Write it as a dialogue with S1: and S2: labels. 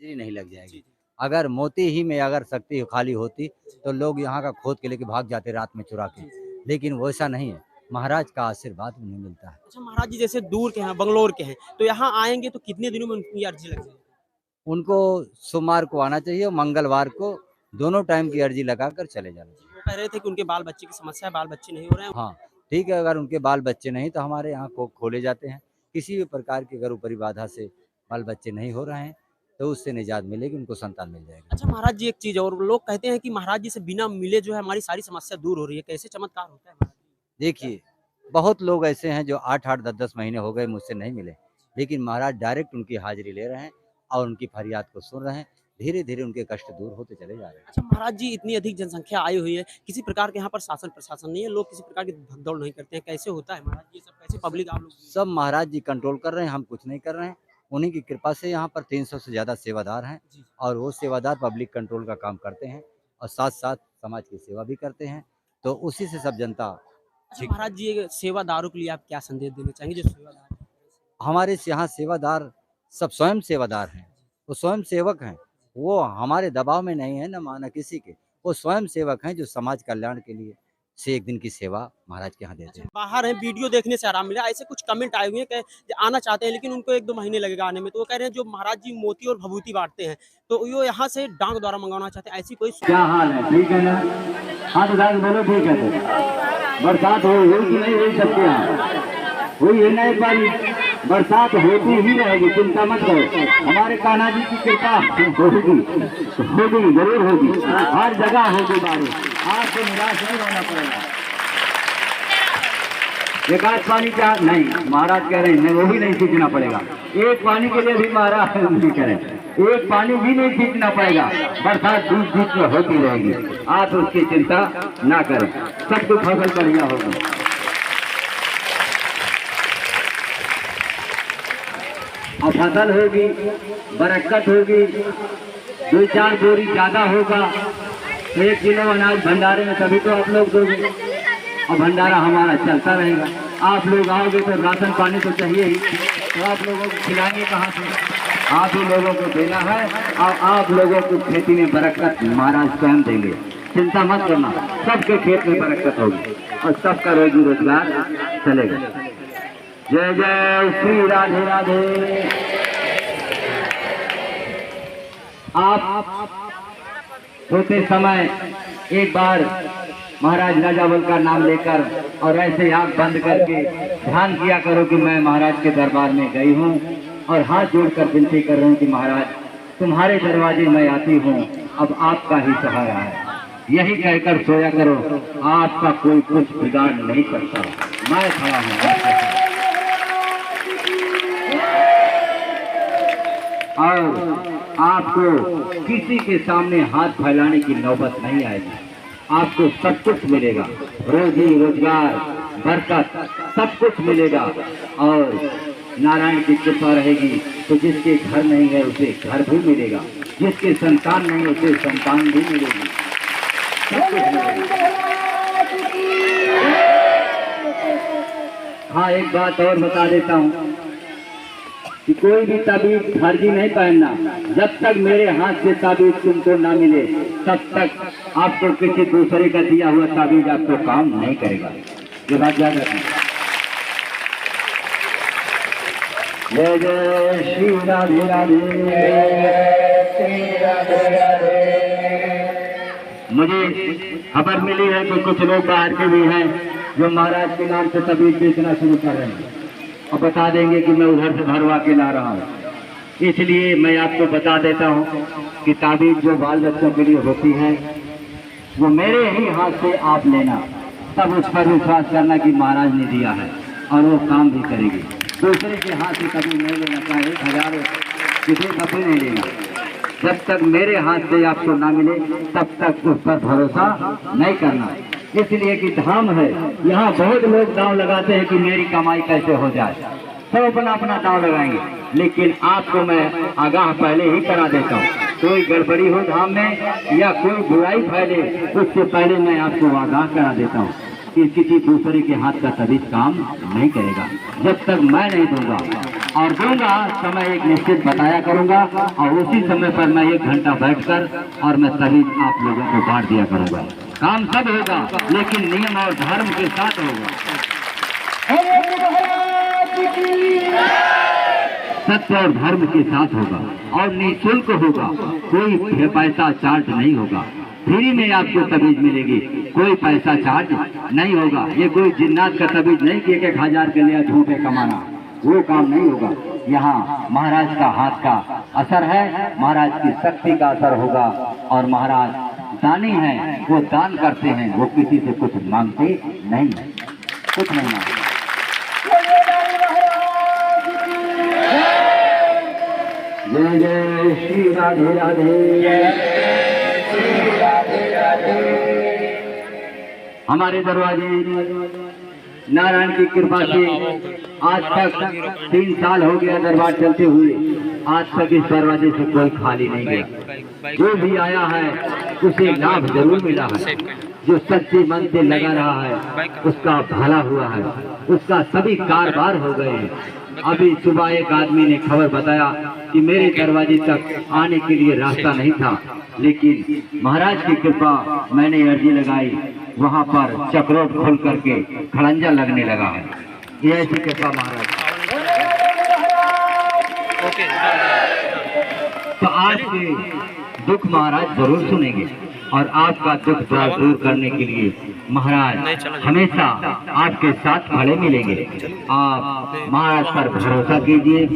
S1: जी नहीं लग
S2: जी,
S1: जाएगी।
S2: जी।
S1: अगर मोती ही में अगर शक्ति खाली होती, तो लोग यहाँ का खोद के लेके भाग जाते रात में चुरा के।
S2: जी, जी।
S1: लेकिन वैसा नहीं है, महाराज का आशीर्वाद उन्हें मिलता है।
S2: अच्छा महाराज जी जैसे दूर के हैं, बंगलोर के हैं, तो यहाँ आएँगे तो कितने दिनों में उनकी अर्ज़ी लग जाएगी?
S1: उनको सोमवार को आना चाहिए और मंगलवार को दोनों टाइम की अर्जी लगाकर चले जाना
S2: जी,
S1: चाहिए।
S2: वो कह रहे थे कि उनके बाल-बच्चे की समस्या है, बाल-बच्चे नहीं हो रहे हैं।
S1: हाँ, ठीक है, अगर उनके बाल-बच्चे नहीं तो हमारे यहाँ खोले जाते हैं। किसी भी प्रकार की अगर ऊपरी बाधा से बाल-बच्चे नहीं हो रहे हैं, तो उससे निजात मिलेगी, उनको संतान मिल जाएगी।
S2: अच्छा महाराज जी एक चीज़ और लोग कहते हैं कि महाराज जी से बिना मिले जो है हमारी सारी समस्या दूर हो रही है, कैसे चमत्कार होता है महाराज जी?
S1: देखिए, बहुत लोग ऐसे हैं जो 8-8, 10-10 महीने हो गए मुझसे नहीं मिले, लेकिन महाराज डायरेक्ट उनकी हाज़िरी ले रहे हैं और उनकी फरियाद को सुन रहे हैं। धीरे-धीरे उनके कष्ट दूर होते चले जा रहे हैं।
S2: अच्छा महाराज जी इतनी अधिक जनसंख्या आई हुई है, किसी प्रकार के यहाँ पर शासन प्रशासन नहीं है, लोग किसी प्रकार की भगदौड़ नहीं करते हैं, कैसे होता है महाराज जी ये सब कैसे पब्लिक आप लोग
S1: सब महाराज जी कंट्रोल कर रहे हैं, हम कुछ नहीं कर रहे हैं। उन्हीं की कृपा से यहाँ पर 300 से ज़्यादा सेवादार हैं
S2: जी।
S1: और वो सेवादार पब्लिक कंट्रोल का काम करते हैं और साथ-साथ समाज की सेवा भी करते हैं। तो उसी से सब जनता
S2: अच्छा
S1: ठीक
S2: महाराज जी ये सेवादारों के लिए आप क्या संदेश देना चाहेंगे जो सेवादार हैं?
S1: हमारे यहाँ सेवादार सब स्वयं सेवादार हैं, वो स्वयं सेवक हैं। वो हमारे दबाव में नहीं है, ना ना किसी के। वो स्वयं सेवक हैं जो समाज कल्याण के लिए से 1 दिन की सेवा महाराज के यहाँ देते
S2: अच्छा
S1: हैं।
S2: बाहर हैं, वीडियो देखने से आराम मिला, ऐसे कुछ कमेंट आए हुए हैं कि आना चाहते हैं लेकिन उनको 1-2 महीने लगेगा आने में, तो वो कह रहे हैं जो महाराज जी मोती और भभूति बाँटते हैं, तो वो यहाँ से डाक द्वारा मँगवाना चाहते हैं, ऐसी कोई
S3: क्या हाल है? ठीक है ना? हाँ तो दादा बोलो ठीक है तो। बरसात हुई कि नहीं हुई सबके यहाँ? हुई है ना एक बारी? बरसात होती ही रहेगी, चिंता मत करो। हमारे कान्हा जी की कृपा होगी, होगी जरूर होगी। हर जगह होगी बारिश, आपको निराश नहीं होना पड़ेगा। एक आध पानी क्या नहीं, महाराज कह रहे हैं वो भी नहीं सींचना पड़ेगा। एक पानी के लिए भी महाराज नहीं कह रहे, एक पानी भी नहीं सींचना पड़ेगा। बरसात बीच बीच में होती रहेगी, आप उसकी चिंता ना करें, सब कुछ फसल बढ़िया होगी। और फसल होगी, बरकत होगी, 2-4 बोरी ज्यादा होगा, 1 किलो अनाज भंडारे में तभी तो आप लोग दोगे और भंडारा हमारा चलता रहेगा। आप लोग आओगे तो राशन पानी तो चाहिए ही, तो आप लोगों को खिलाएंगे कहाँ से? आप ही लोगों को देना है और आप लोगों को खेती में बरकत महाराज स्वयं देंगे, चिंता मत करना। सबके खेत में बरकत होगी और सबका रोजी रोजगार चलेगा। जय जय श्री राधे राधे। आप सोते समय एक बार महाराज राजावल का नाम लेकर और ऐसे आंख बंद करके ध्यान किया करो कि मैं महाराज के दरबार में गई हूँ और हाथ जोड़कर विनती कर रही हूँ कि महाराज तुम्हारे दरवाजे में आती हूँ, अब आपका ही सहारा है। यही कहकर सोया करो, आपका कोई कुछ बिगाड़ नहीं करता। मैं खड़ा हूँ आपके साथ। और आपको किसी के सामने हाथ फैलाने की नौबत नहीं आएगी। आपको सब कुछ मिलेगा, रोजी रोजगार बरकत सब कुछ मिलेगा और नारायण की कृपा रहेगी तो जिसके घर नहीं है उसे घर भी मिलेगा, जिसके संतान नहीं उसे संतान भी मिलेगी, सब कुछ मिलेगा। हाँ एक बात और बता देता हूँ कि कोई भी ताबीज फर्जी नहीं पहनना। जब तक मेरे हाथ से ताबीज तुमको ना मिले तब तक आपको किसी दूसरे का दिया हुआ ताबीज आपको काम नहीं करेगा। ये बात याद रखना। जय जय श्री राधे राधे। मुझे खबर मिली है कि कुछ लोग बाहर के भी हैं जो महाराज के नाम से ताबीज बेचना शुरू कर रहे हैं और बता देंगे कि मैं उधर से भरवा के ला रहा हूँ। इसलिए मैं आपको बता देता हूँ कि ताबीज जो बाल बच्चों के लिए होती है वो मेरे ही हाथ से आप लेना, तब उस पर विश्वास करना कि महाराज ने दिया है और वो काम भी करेगी। दूसरे के हाथ से कभी नहीं लेना, चाहे 1000 किसी कभी नहीं लेना। जब तक मेरे हाथ से आपको ना मिले तब तक उस पर भरोसा नहीं करना। इसलिए कि धाम है, यहाँ बहुत लोग दांव लगाते हैं कि मेरी कमाई कैसे हो जाए, सब अपना अपना दांव लगाएंगे, लेकिन आपको मैं आगाह पहले ही करा देता हूँ। कोई गड़बड़ी हो धाम में या कोई बुराई फैले उससे पहले मैं आपको आगाह करा देता हूँ कि किसी दूसरे के हाथ का ताबीज काम नहीं करेगा जब तक मैं नहीं दूंगा। और दूंगा समय एक निश्चित बताया करूंगा और उसी समय पर मैं 1 घंटा बैठकर और मैं सभी आप लोगों को बांट दिया करूंगा। काम सब होगा लेकिन नियम और धर्म के साथ होगा, सत्य और धर्म के साथ होगा और निःशुल्क होगा, कोई पैसा चार्ज नहीं होगा। फ्री में आपको तबीज मिलेगी, कोई पैसा चार्ज नहीं होगा। ये कोई जिन्नात का तबीज नहीं कि 1-1 हजार के लिए झूठे कमाना, वो काम नहीं होगा। यहाँ महाराज का हाथ का असर है, महाराज की शक्ति का असर होगा और महाराज दानी हैं, वो दान करते हैं, वो किसी से कुछ मांगते नहीं, कुछ नहीं मांगते। जय जय श्री राधे राधे। हमारे दरवाजे नारायण की कृपा से आज तक 3 साल हो गया दरबार चलते हुए, आज तक इस दरवाजे से कोई खाली नहीं गया। जो भी आया है उसे लाभ जरूर मिला है, जो सच्चे मन से लगा रहा है उसका भला हुआ है, उसका सभी कारोबार हो गए हैं। अभी सुबह एक आदमी ने खबर बताया कि मेरे दरवाजे तक आने के लिए रास्ता नहीं था, लेकिन महाराज की कृपा मैंने अर्जी लगाई, वहां पर चक्रोट खोल करके खड़ंजा लगने लगा है। ये ऐसी कृपा महाराज। तो आज के दुख महाराज जरूर सुनेंगे और आपका दुख दूर करने के लिए महाराज हमेशा आपके साथ खड़े मिलेंगे। आप महाराज पर भरोसा कीजिए।